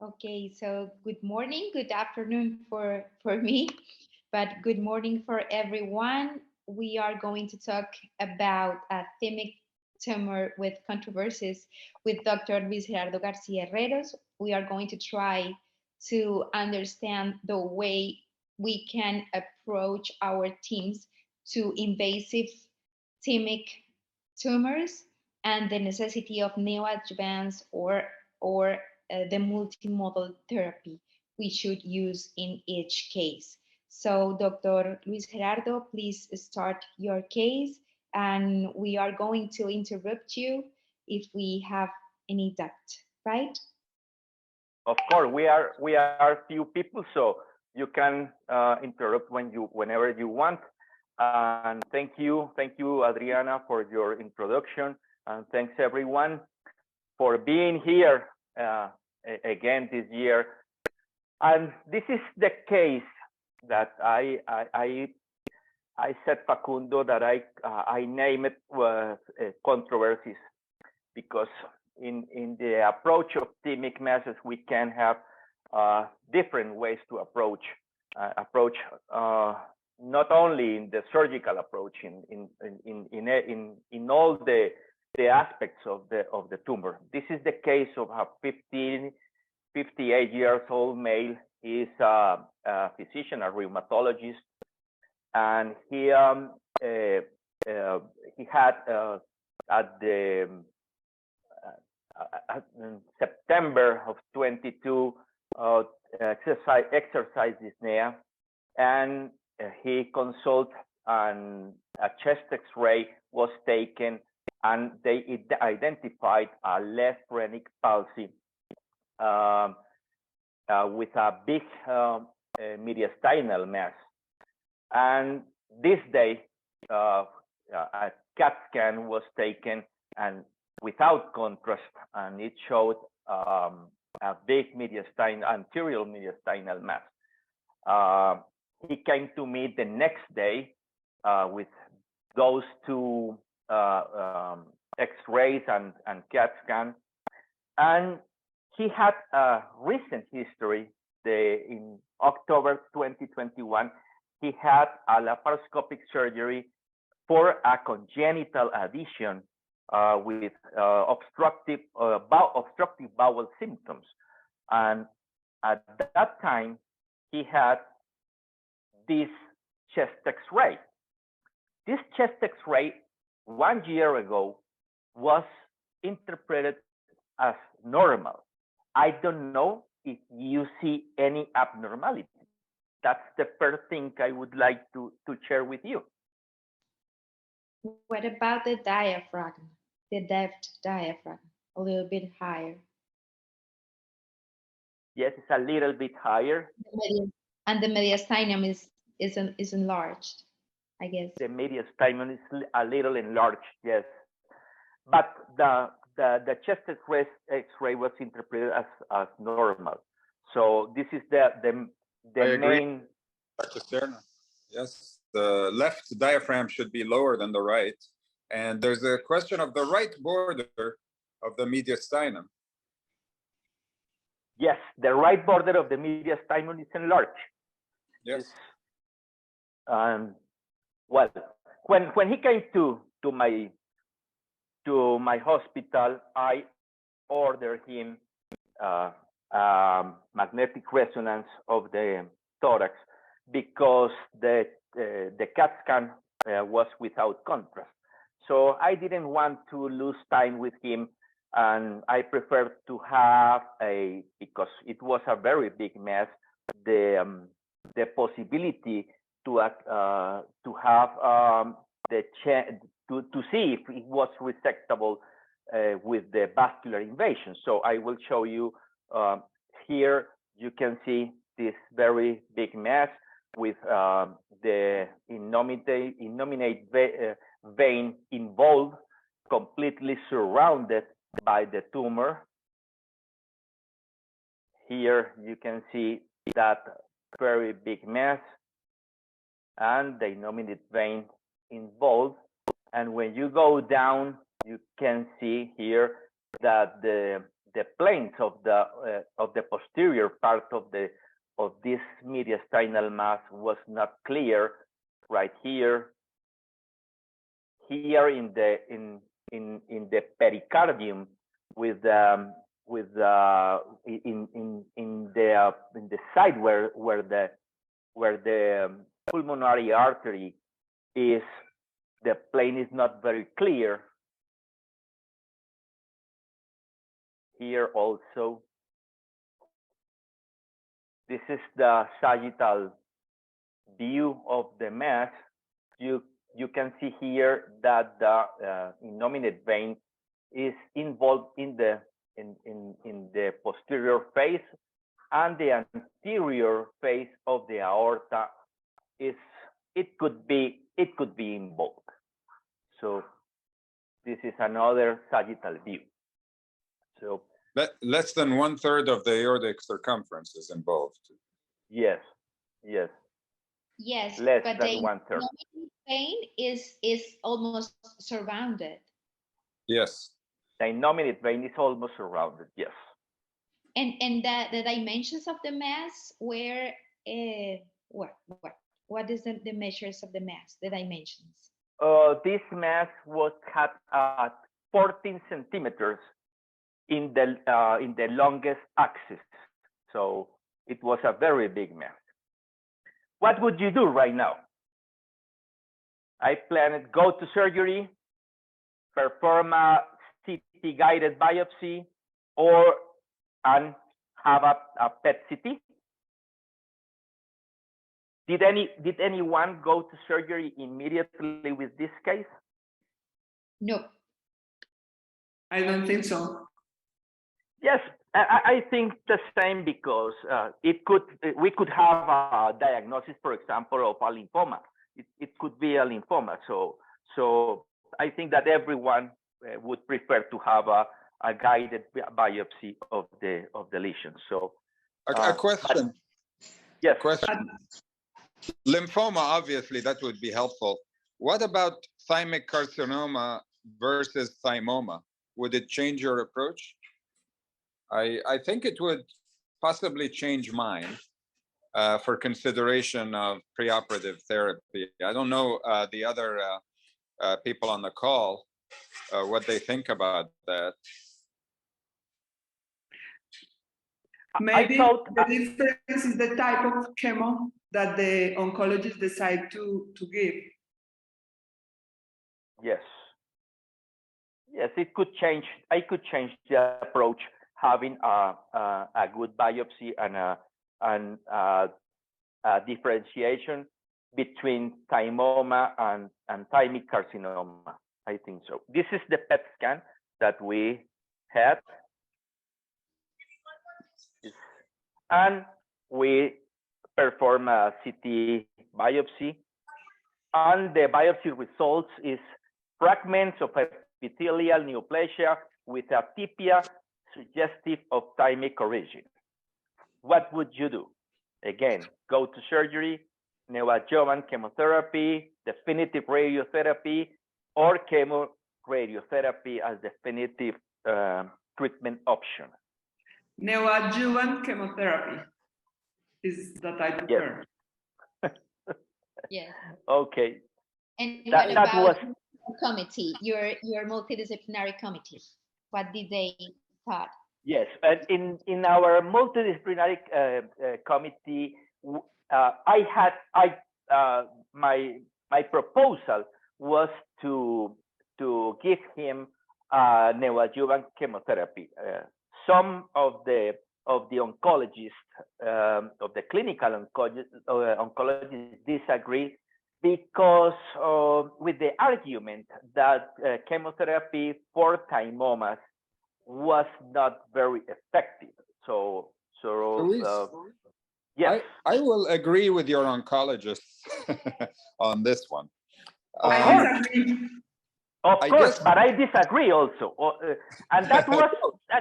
Okay, so good morning, good afternoon for me, but good morning for everyone. We are going to talk about a thymic tumor with controversies with Dr. Luis Gerardo Garcia Herreros. We are going to try to understand the way we can approach our teams to invasive thymic tumors and the necessity of neoadjuvants or the multimodal therapy we should use in each case. So Dr. Luis Gerardo, please start your case and we are going to interrupt you if we have any doubt, right? Of course, we are few people, so you can interrupt whenever you want. And thank you, Adriana, for your introduction, and thanks everyone for being here again this year. And this is the case that I said, Facundo, that I name it was controversies, because in the approach of thymic masses, we can have different ways to approach not only in the surgical approach, in all the aspects of the tumor. This is the case of a 58 years old male. He is a physician, a rheumatologist, and he had at the in September of 22 exercise dyspnea, and he consulted, and a chest X-ray was taken, and they identified a left phrenic palsy with a big mediastinal mass. And this day, a CAT scan was taken, and without contrast, and it showed a big anterior mediastinal mass. He came to me the next day with those two X-rays and CAT scan, and he had a recent history. In October 2021, he had a laparoscopic surgery for a congenital adhesion with obstructive bowel symptoms, and at that time he had this chest X-ray. This chest X-ray 1 year ago was interpreted as normal. I don't know if you see any abnormality. That's the first thing I would like to share with you. What about the diaphragm, the left diaphragm, a little bit higher? Yes, it's a little bit higher. And the mediastinum is enlarged, I guess. The mediastinum is a little enlarged, yes. But the chest X-ray was interpreted as normal. So this is the main. Dr. Stern. Yes, the left diaphragm should be lower than the right. And there's a question of the right border of the mediastinum. Yes, the right border of the mediastinum is enlarged. Yes. Well, when he came to my hospital, I ordered him magnetic resonance of the thorax, because the CAT scan was without contrast. So I didn't want to lose time with him, and I preferred to have because it was a very big mess, the possibility to have to see if it was resectable with the vascular invasion. So I will show you here. You can see this very big mass with the innominate vein involved, completely surrounded by the tumor. Here you can see that very big mass and the innominate vein involved. And when you go down, you can see here that the planes of the posterior part of this mediastinal mass was not clear. Right here, in the pericardium, in the side where the pulmonary artery is, the plane is not very clear. Here also, this is the sagittal view of the mass. You can see here that the innominate vein is involved in the posterior face, and the anterior face of the aorta could be involved. So this is another sagittal view. So less than 1/3 of the aortic circumference is involved. Yes. Yes, Less but than the 1/3. vein is almost surrounded. Yes. The innominate vein is almost surrounded. Yes. And the dimensions of the mass were what is the measures of the mass, the dimensions? This mass had 14 centimeters in the longest axis, so it was a very big mass. What would you do right now? I planned go to surgery, perform a CT guided biopsy, and have a PET CT. Did anyone go to surgery immediately with this case? No. I don't think so. Yes, I think the same, because we could have a diagnosis, for example, of a lymphoma. It could be a lymphoma. So I think that everyone would prefer to have a guided biopsy of the lesion. So A question. Yes. Question. Lymphoma, obviously, that would be helpful. What about thymic carcinoma versus thymoma? Would it change your approach? I think it would possibly change mine for consideration of preoperative therapy. I don't know the other people on the call, what they think about that. Maybe the difference is the type of chemo that the oncologist decide to give. Yes, it could change. I could change the approach, having a good biopsy and a differentiation between thymoma and thymic carcinoma. I think so. This is the PET scan that we had, and we perform a CT biopsy, and the biopsy results is fragments of epithelial neoplasia with atypia suggestive of thymic origin. What would you do? Again, go to surgery, neoadjuvant chemotherapy, definitive radiotherapy, or chemoradiotherapy as definitive treatment option. Neoadjuvant chemotherapy is the type of term. Yes. Okay. And what about committee, your multidisciplinary committee? What did they thought? Yes, and in our multidisciplinary committee, my proposal was to give him neoadjuvant chemotherapy. Some of the oncologists, of the clinical oncologists, disagree, because with the argument that chemotherapy for thymomas was not very effective. Yes, I will agree with your oncologist on this one. I disagree. Of course, but I disagree also, and that was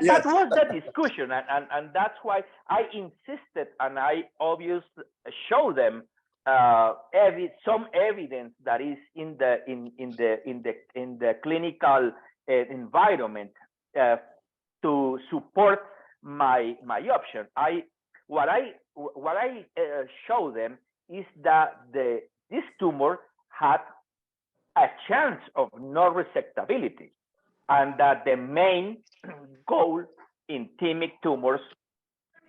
Yes. the discussion, and that's why I insisted, and I obviously show them some evidence that is in the clinical environment to support my option. What I show them is that this tumor had a chance of no resectability, and that the main goal in thymic tumors,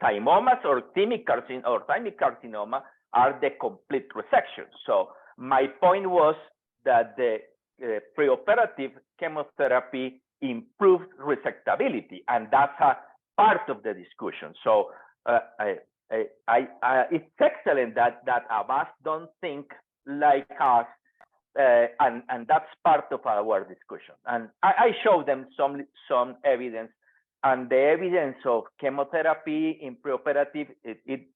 thymomas or thymic carcinoma, are the complete resection. So my point was that the preoperative chemotherapy improved resectability, and that's a part of the discussion. So it's excellent that Abbas don't think like us, and that's part of our discussion. And I show them some evidence, and the evidence of chemotherapy in preoperative, it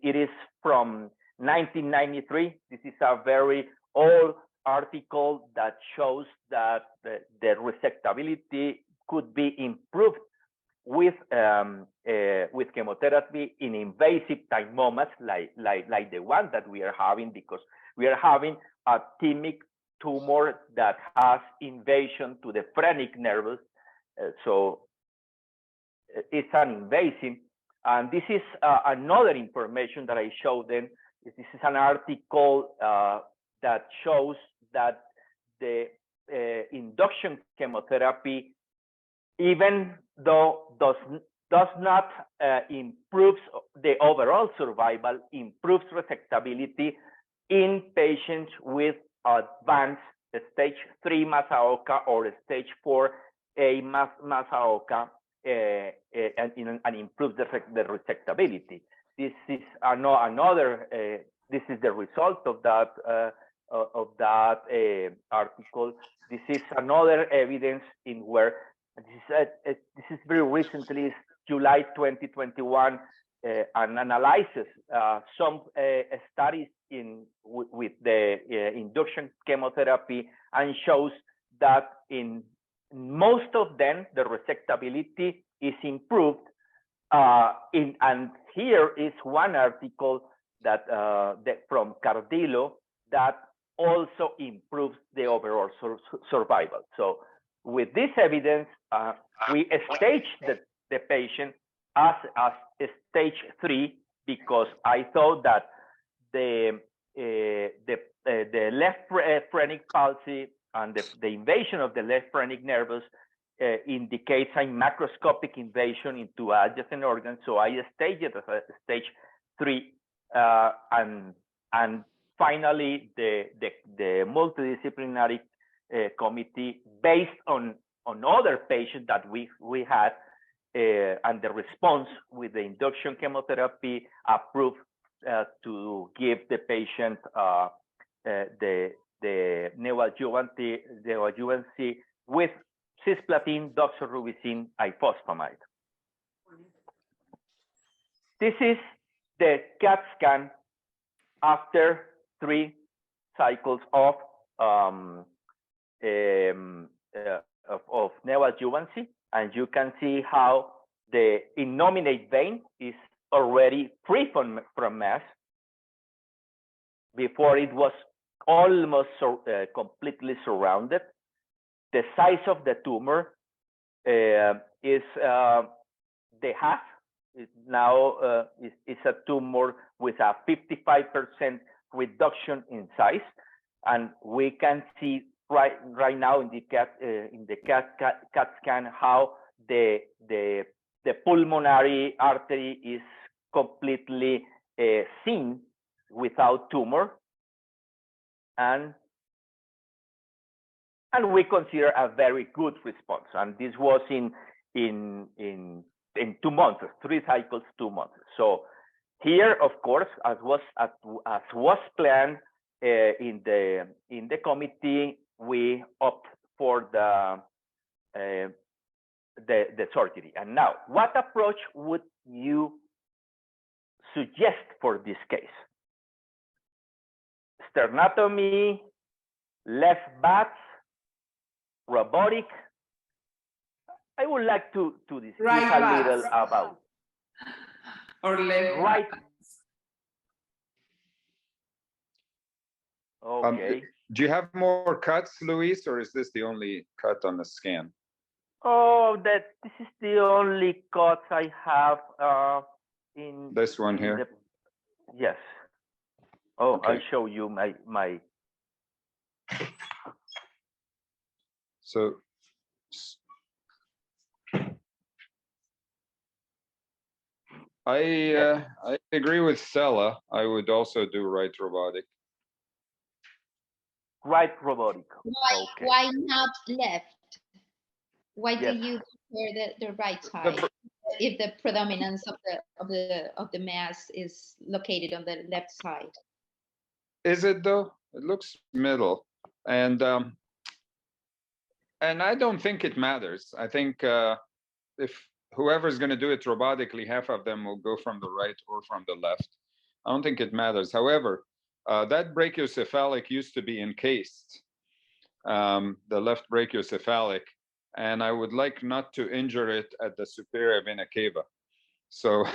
is from 1993. This is a very old article that shows that the resectability could be improved with chemotherapy in invasive thymomas like the one that we are having, because we are having a thymic tumor that has invasion to the phrenic nerves. So it's an invasive. And this is another information that I showed them. This is an article that shows that the induction chemotherapy, even though does not improve the overall survival, improves resectability in patients with advanced stage 3 Masaoka or stage 4A Masaoka, and improves the resectability. This is another. This is the result of that article. This is another evidence in where this is very recently, it's July 2021, an analysis some studies with the induction chemotherapy, and shows that in most of them the resectability is improved. And here is one article that from Cardillo that also improves the overall survival. So with this evidence, we staged the patient as stage 3, because I thought that the left phrenic palsy and the invasion of the left phrenic nerves indicates a macroscopic invasion into adjacent organs. So I staged it as a stage 3, and finally the multidisciplinary committee, based on other patients that we had, and the response with the induction chemotherapy, approved to give the patient the neoadjuvancy with cisplatin, doxorubicin, ifosfamide. This is the CAT scan after 3 cycles of neoadjuvancy, and you can see how the innominate vein is already free from mass. Before, it was almost completely surrounded. The size of the tumor is the half. Now it's a tumor with a 55% reduction in size, and we can see right now in the CAT scan how the pulmonary artery is completely seen without tumor, and we consider a very good response. And this was in 2 months, 3 cycles, 2 months. So here, of course, as was planned in the committee, we opt for the surgery. And now, what approach would you suggest for this case? Sternotomy, left bats, robotic? I would like to discuss a little about. Or left. Right. Okay. Do you have more cuts, Luis, or is this the only cut on the scan? Oh, So that this is the only cuts I have in this one here. Yes. Oh, Okay. I'll show you my. So I agree with Stella. I would also do right robotic. Right robotic. Okay. Why not left? Why Yes. do you prefer the right side if the predominance of the mass is located on the left side? Is it though? It looks middle, and I don't think it matters. I think if whoever's going to do it robotically, half of them will go from the right or from the left. I don't think it matters. However, that brachiocephalic used to be encased, the left brachiocephalic, and I would like not to injure it at the superior vena cava. So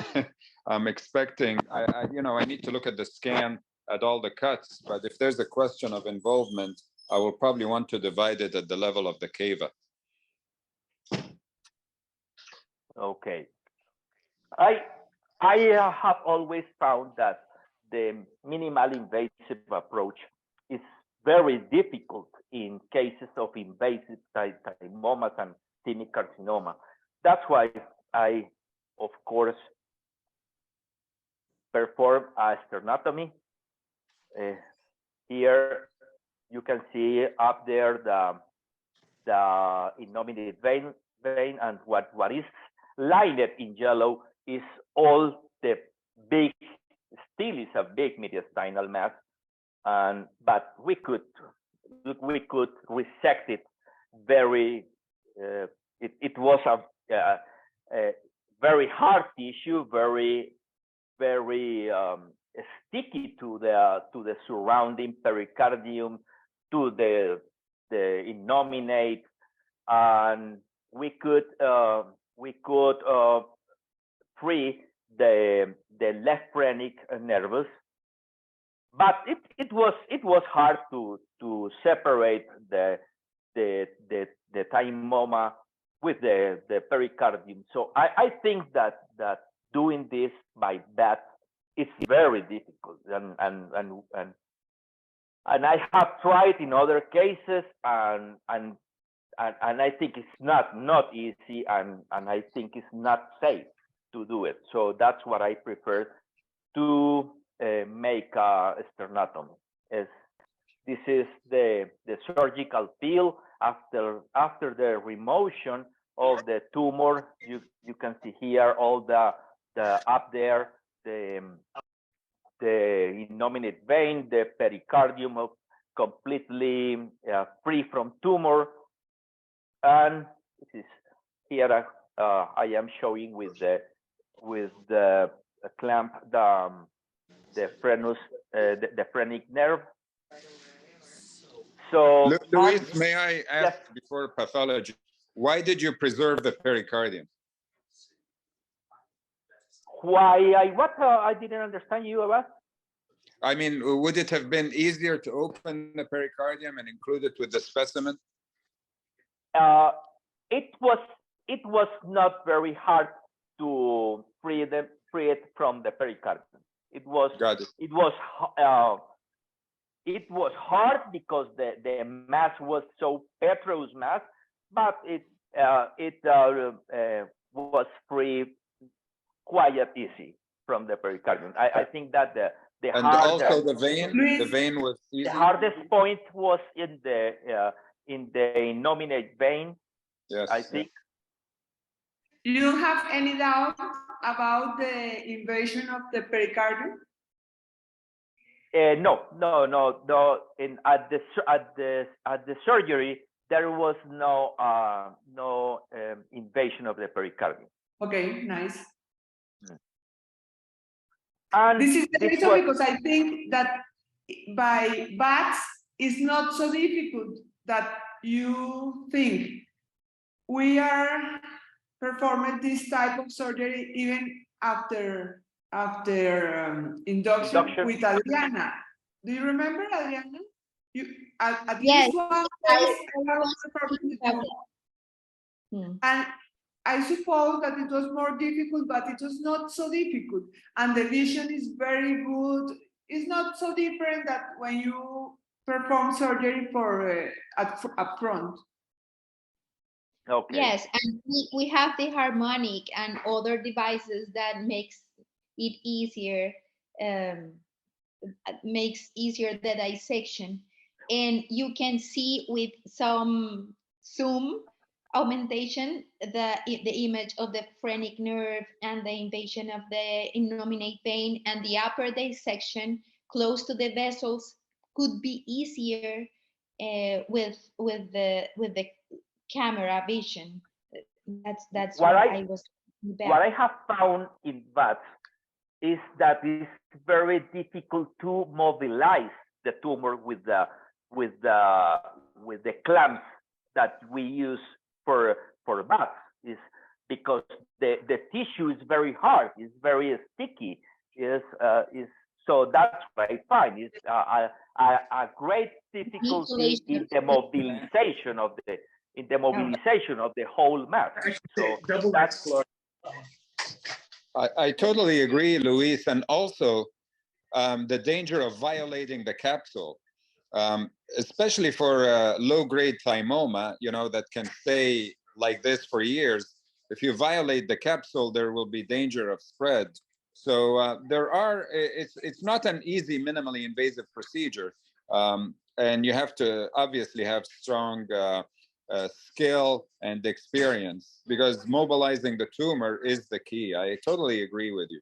I'm expecting, I need to look at the scan at all the cuts, but if there's a question of involvement, I will probably want to divide it at the level of the cava. Okay. I have always found that the minimal invasive approach is very difficult in cases of invasive thymomas and thymic carcinoma. That's why I, of course, perform a sternotomy. Here you can see up there the innominate vein, and what is lined in yellow is all the big, still is a big mediastinal mass, but we could resect it very. It was a very hard tissue, very sticky to the surrounding pericardium, to the innominate, and we could free the left phrenic nervus, but it was hard to separate the thymoma with the pericardium. So I think that doing this by that is very difficult, and I have tried in other cases, and I think it's not easy, and I think it's not safe to do it. So that's what I prefer to make a sternotomy. This is the surgical peel after the remotion of the tumor. You can see here all the up there, the innominate vein, the pericardium of completely free from tumor, and this is here I am showing with the clamp the frenus, the phrenic nerve. So Luis, may I ask, yes, before pathology, why did you preserve the pericardium? Why I didn't understand you about? I mean, would it have been easier to open the pericardium and include it with the specimen? It was not very hard to free it from the pericardium. It was hard because the mass was so petrous mass, but it was free quite easy from the pericardium. I think that the and also the vein was easy. The hardest point was in the innominate vein. Yes, I think. Do you have any doubt about the invasion of the pericardium? No. At the surgery, there was no invasion of the pericardium. Okay, nice. And this is the reason because I think that by bats it's not so difficult that you think. We are performing this type of surgery even after induction with Adriana. Do you remember, Adriana? At yes, least one place I was performing the tumor. And I suppose that it was more difficult, but it was not so difficult. And the vision is very good. It's not so different that when you perform surgery for up front. Okay. Yes, and we have the harmonic and other devices that makes it easier, makes easier the dissection. And you can see with some zoom augmentation the image of the phrenic nerve and the invasion of the innominate vein, and the upper dissection close to the vessels could be easier with the camera vision. That's what I was about. What I have found in bats is that it's very difficult to mobilize the tumor with the clamps that we use for bats. Is because the tissue is very hard, it's very sticky. So that's what I find is a great difficulty in the mobilization of the whole mass. So that's. I totally agree, Luis, and also the danger of violating the capsule, especially for low-grade thymoma, that can stay like this for years. If you violate the capsule, there will be danger of spread. So it's not an easy, minimally invasive procedure, and you have to obviously have strong skill and experience, because mobilizing the tumor is the key. I totally agree with you.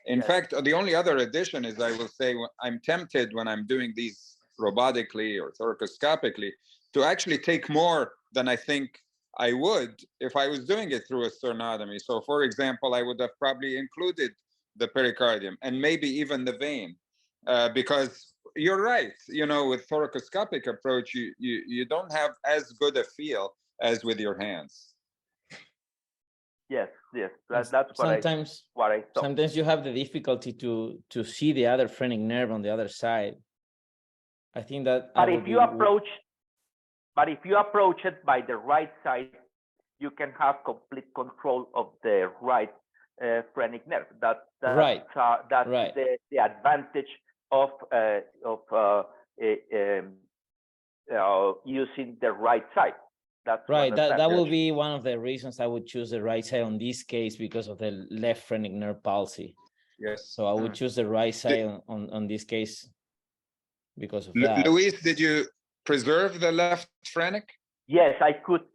In fact, the only other addition is, I will say, I'm tempted when I'm doing these robotically or thoracoscopically to actually take more than I think I would if I was doing it through a sternotomy. So for example, I would have probably included the pericardium and maybe even the vein, because you're right, with thoracoscopic approach, you don't have as good a feel as with your hands. Yes, that's what sometimes what I thought. Sometimes you have the difficulty to see the other phrenic nerve on the other side. I think that. But if you approach it by the right side, you can have complete control of the right phrenic nerve. That's right. The advantage of using the right side. That's right. That will be one of the reasons I would choose the right side on this case, because of the left phrenic nerve palsy. Yes. So I would choose the right side on this case because of that. Luis, did you preserve the left phrenic? Yes, I could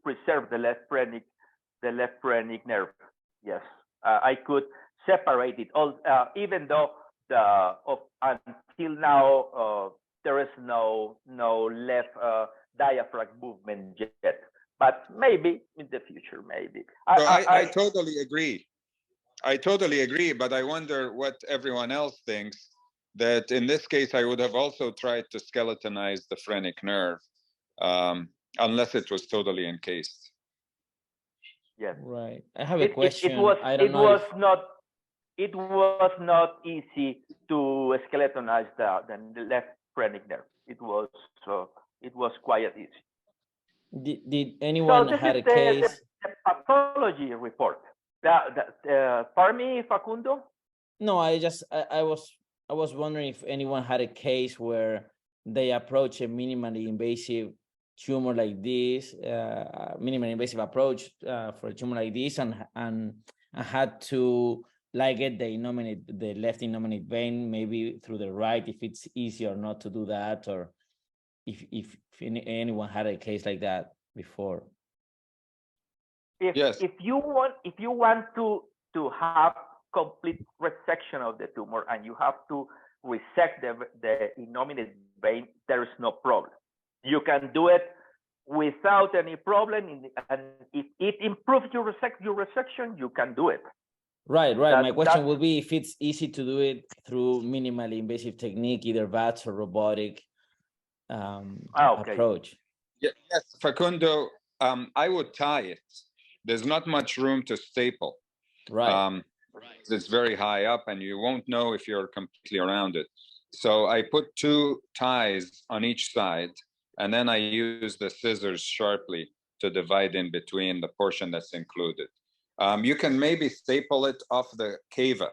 preserve the left phrenic nerve. Yes, I could separate it all, even though until now there is no left diaphragm movement yet, but maybe in the future, maybe. I totally agree. I totally agree, but I wonder what everyone else thinks, that in this case, I would have also tried to skeletonize the phrenic nerve, unless it was totally encased. Yes. Right. I have a question. It was not easy to skeletonize the left phrenic nerve. It was quite easy. Did anyone had a case? The pathology report. Pardon me, Facundo? No, I was wondering if anyone had a case where they approach a minimally invasive tumor like this, minimally invasive approach for a tumor like this, and had to ligate the left innominate vein, maybe through the right, if it's easy or not to do that, or if anyone had a case like that before. If you want to have complete resection of the tumor and you have to resect the innominate vein, there is no problem. You can do it without any problem, and if it improves your resection, you can do it. Right. My question would be if it's easy to do it through minimally invasive technique, either VATS or robotic approach. Yes, Facundo, I would tie it. There's not much room to staple. Right. It's very high up and you won't know if you're completely around it. So I put 2 ties on each side, and then I use the scissors sharply to divide in between the portion that's included. You can maybe staple it off the cava,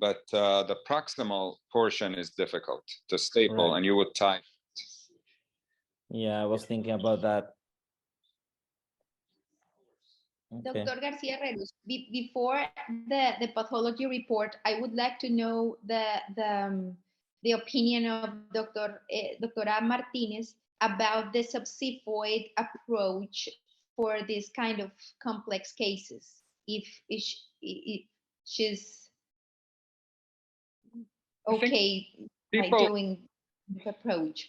but the proximal portion is difficult to staple, Right. and you would tie. Yeah, I was thinking about that. Okay. Dr. Garcia Herreros, before the pathology report, I would like to know the opinion of Doctora Martinez about the subxiphoid approach for this kind of complex cases. If she's okay by doing this approach.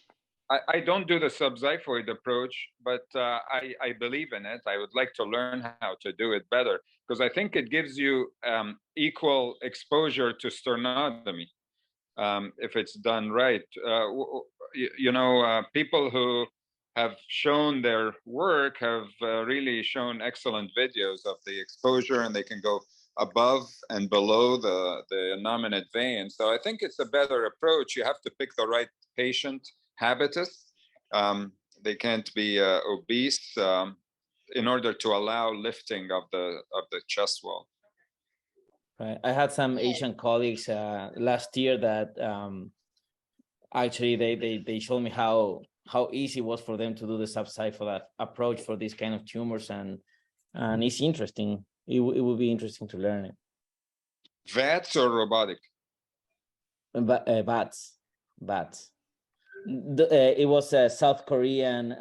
I don't do the subxiphoid approach, but I believe in it. I would like to learn how to do it better, because I think it gives you equal exposure to sternotomy if it's done right. People who have shown their work have really shown excellent videos of the exposure, and they can go above and below the nominate vein. So I think it's a better approach. You have to pick the right patient habitus. They can't be obese in order to allow lifting of the chest wall. Right. I had some Asian colleagues last year that actually they showed me how easy it was for them to do the subxiphoid approach for this kind of tumors, and it's interesting. It would be interesting to learn it. VATS or robotic? Bats. It was a South Korean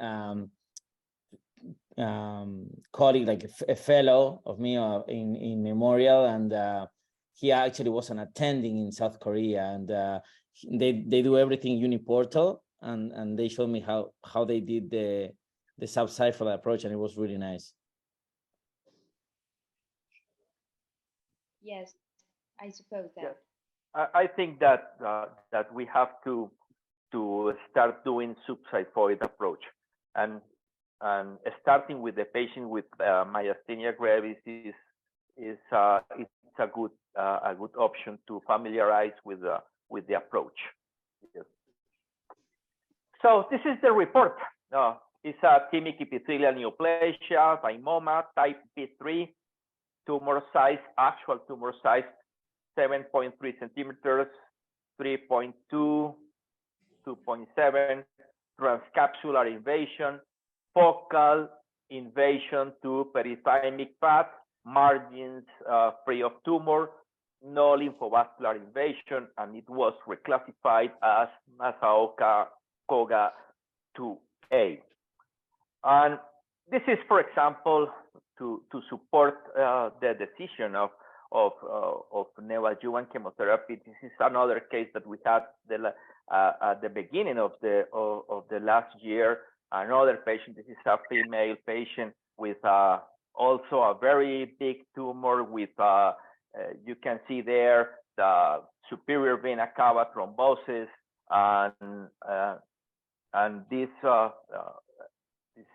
colleague, like a fellow of me in Memorial, and he actually was an attending in South Korea, and they do everything uniportal, and they showed me how they did the subxiphoid approach, and it was really nice. Yes, I suppose that. Yes. I think that that we have to start doing subxiphoid approach, and starting with the patient with myasthenia gravis is it's a good option to familiarize with the approach. Yes. So this is the report. It's a thymic epithelial neoplasia, thymoma, type B3, tumor size, actual tumor size, 7.3 centimeters, 3.2, 2.7, transcapsular invasion, focal invasion to perithymic path, margins free of tumor, no lymphovascular invasion, and it was reclassified as Masaoka Koga 2A. And this is, for example, to support the decision of neoadjuvant chemotherapy. This is another case that we had at the beginning of the last year. Another patient. This is a female patient with also a very big tumor with you can see there the superior vena cava thrombosis, and this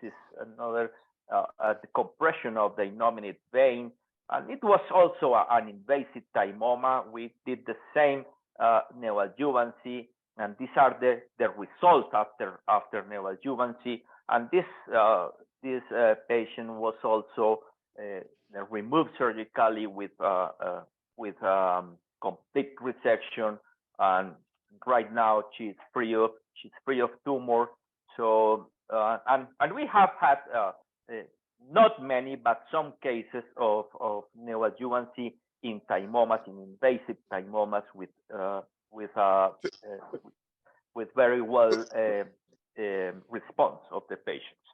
is another the compression of the innominate vein, and it was also an invasive thymoma. We did the same neoadjuvancy, and these are the results after neoadjuvancy. And this patient was also removed surgically with complete resection, and right now she's free of tumor. So and we have had not many, but some cases of neoadjuvancy in thymomas, in invasive thymomas with very well response of the patients.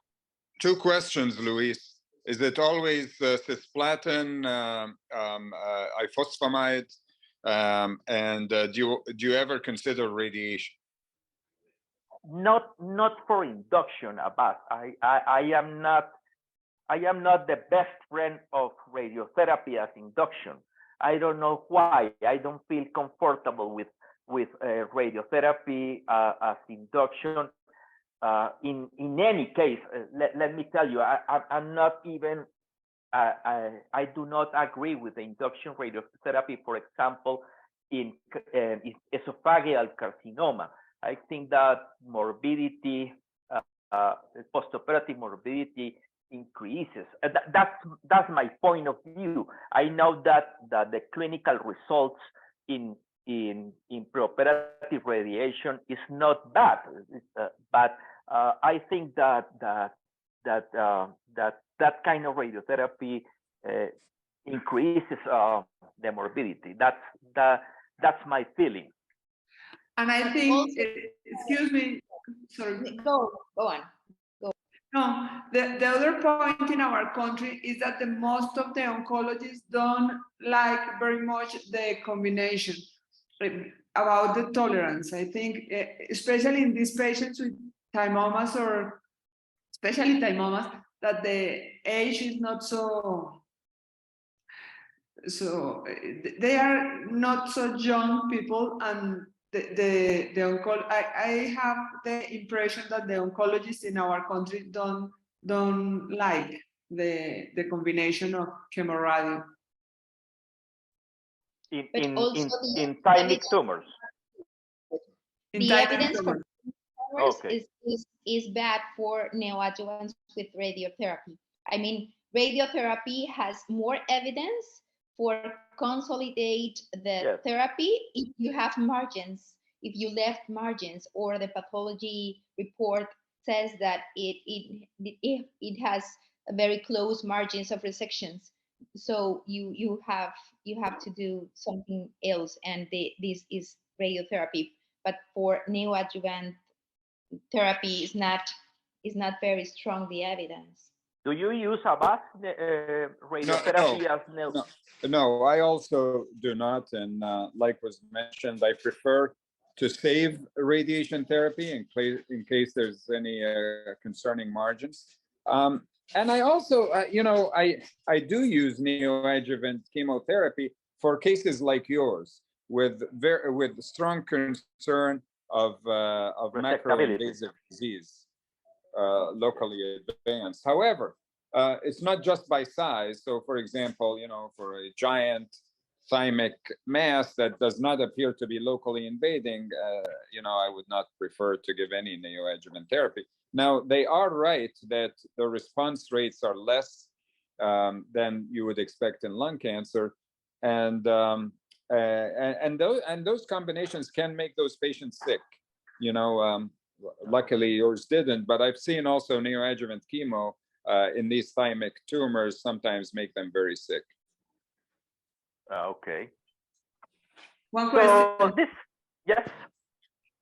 Two questions, Luis. Is it always cisplatin, ifosfamide, and do you ever consider radiation? Not for induction, Abbas. I am not the best friend of radiotherapy as induction. I don't know why. I don't feel comfortable with radiotherapy as induction. In any case, let me tell you, I'm not even. I do not agree with the induction radiotherapy, for example, in esophageal carcinoma. I think that morbidity postoperative morbidity increases. That's my point of view. I know that the clinical results in preoperative radiation is not bad, but I think that kind of radiotherapy increases the morbidity. That's my feeling. And I think, excuse me, sorry. Go on. No, the other point in our country is that the most of the oncologists don't like very much the combination about the tolerance. I think, especially in these patients with thymomas, or especially thymomas, that the age is not so they are not so young people, and I have the impression that the oncologists in our country don't like the combination of chemoradium. In thymic tumors. The evidence for tumors Okay. is bad for neoadjuvants with radiotherapy. I mean, radiotherapy has more evidence for consolidate the therapy if you have margins, if you left margins, or the pathology report says that it has a very close margins of resections. So you have to do something else, and this is radiotherapy. But for neoadjuvant therapy is not very strong, the evidence. Do you use ABAS radiotherapy as No, I also do not. And like was mentioned, I prefer to save radiation therapy in case there's any concerning margins. And I also, I do use neoadjuvant chemotherapy for cases like yours with strong concern of macro-invasive disease, locally advanced. However, it's not just by size. So, for example, for a giant thymic mass that does not appear to be locally invading, I would not prefer to give any neoadjuvant therapy. Now, they are right that the response rates are less than you would expect in lung cancer, and those combinations can make those patients sick. Luckily, yours didn't, but I've seen also neoadjuvant chemo in these thymic tumors sometimes make them very sick. Okay. One question. So yes.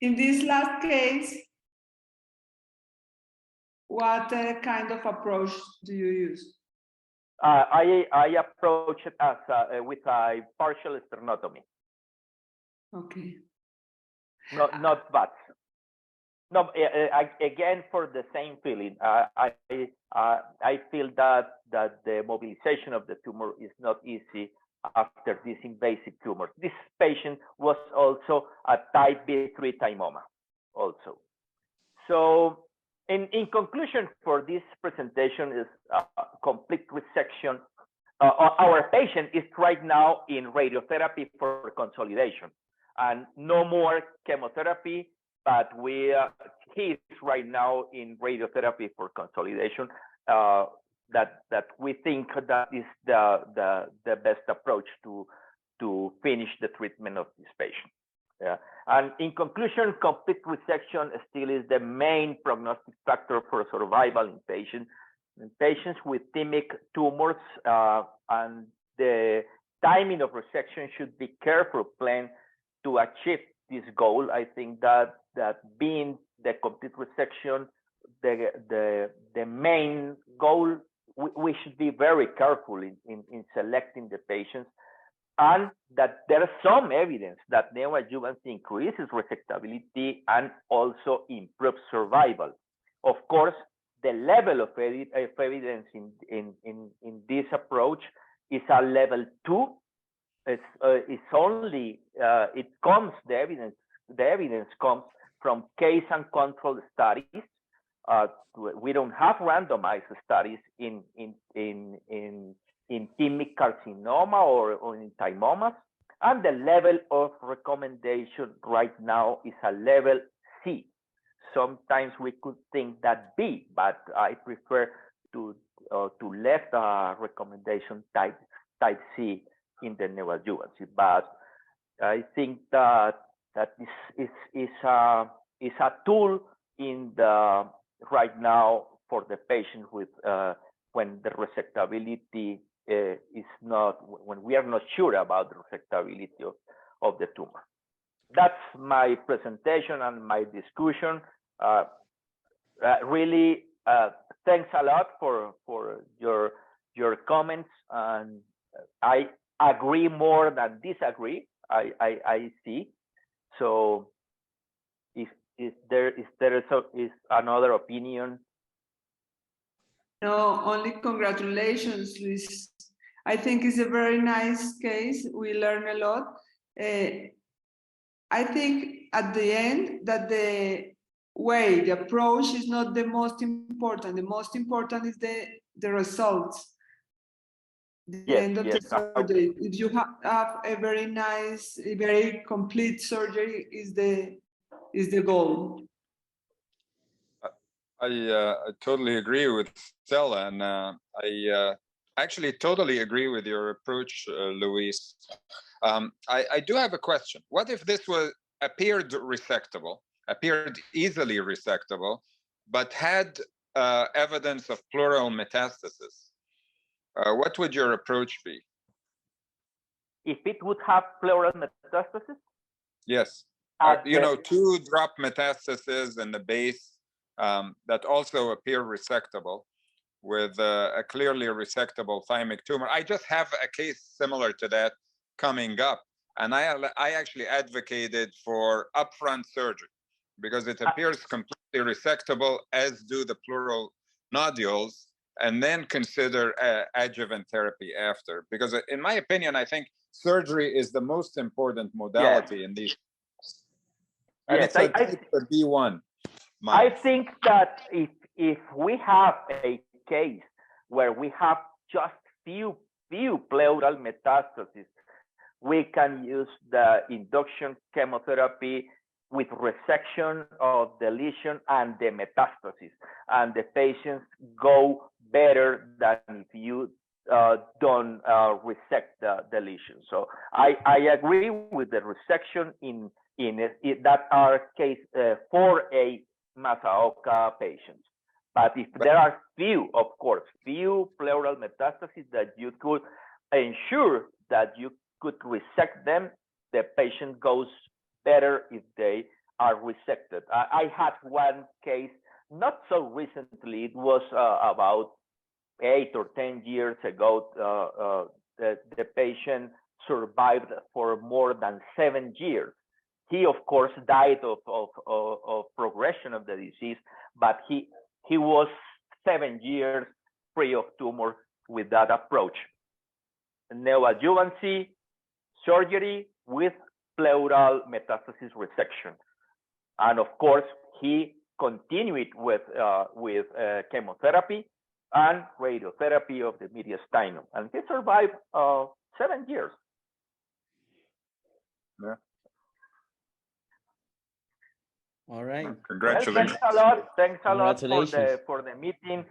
In this last case, what kind of approach do you use? I approach it as with a partial sternotomy. Okay. Not VATS. No, again, for the same feeling. I feel that the mobilization of the tumor is not easy after this invasive tumor. This patient was also a type B3 thymoma also. So in conclusion for this presentation is complete resection. Our patient is right now in radiotherapy for consolidation and no more chemotherapy, but he is right now in radiotherapy for consolidation. That we think that is the best approach to finish the treatment of this patient. Yeah. And in conclusion, complete resection still is the main prognostic factor for survival in patients. In patients with thymic tumors, and the timing of resection should be carefully planned to achieve this goal. I think that being the complete resection, the main goal, we should be very careful in selecting the patients, and that there is some evidence that neoadjuvant increases resectability and also improves survival. Of course, the level of evidence in this approach is a level 2. It's only the evidence comes from case and control studies. We don't have randomized studies in thymic carcinoma or in thymomas, and the level of recommendation right now is a level C. sometimes we could think that B, but I prefer to left recommendation type C in the neoadjuvancy. But I think that this is a tool in the right now for the patient with when the resectability is not, when we are not sure about the resectability of the tumor. That's my presentation and my discussion. Really, thanks a lot for your comments, and I agree more than disagree. I see. So if there is another opinion. No, only congratulations, Luis. I think it's a very nice case. We learn a lot. I think at the end that the approach is not the most important. The most important is the results. The end of the surgery. If you have a very nice, a very complete surgery, is the goal. I totally agree with Stella, and I actually totally agree with your approach, Luis. I do have a question. What if this appeared resectable, appeared easily resectable, but had evidence of pleural metastasis? What would your approach be? If it would have pleural metastasis? Yes. You know, 2 drop metastases in the base that also appear resectable with a clearly resectable thymic tumor. I just have a case similar to that coming up, and I actually advocated for upfront surgery because it appears completely resectable, as do the pleural nodules, and then consider adjuvant therapy after. Because in my opinion, I think surgery is the most important modality in these. And it's a B1. I think that if we have a case where we have just few pleural metastases, we can use the induction chemotherapy with resection of the lesion and the metastasis, and the patients go better than if you don't resect the lesion. So I agree with the resection in that are case 4A Masaoka patients. But if there are few pleural metastases that you could ensure that you could resect them, the patient goes better if they are resected. I had one case not so recently. It was about 8 or 10 years ago. The patient survived for more than 7 years. He, of course, died of progression of the disease, but he was 7 years free of tumor with that approach. Neoadjuvancy surgery with pleural metastasis resection, and of course he continued with chemotherapy and radiotherapy of the mediastinum, and he survived 7 years. Yeah. All right. Congratulations. Well, thanks a lot. Thanks a lot Congratulations. for the meeting.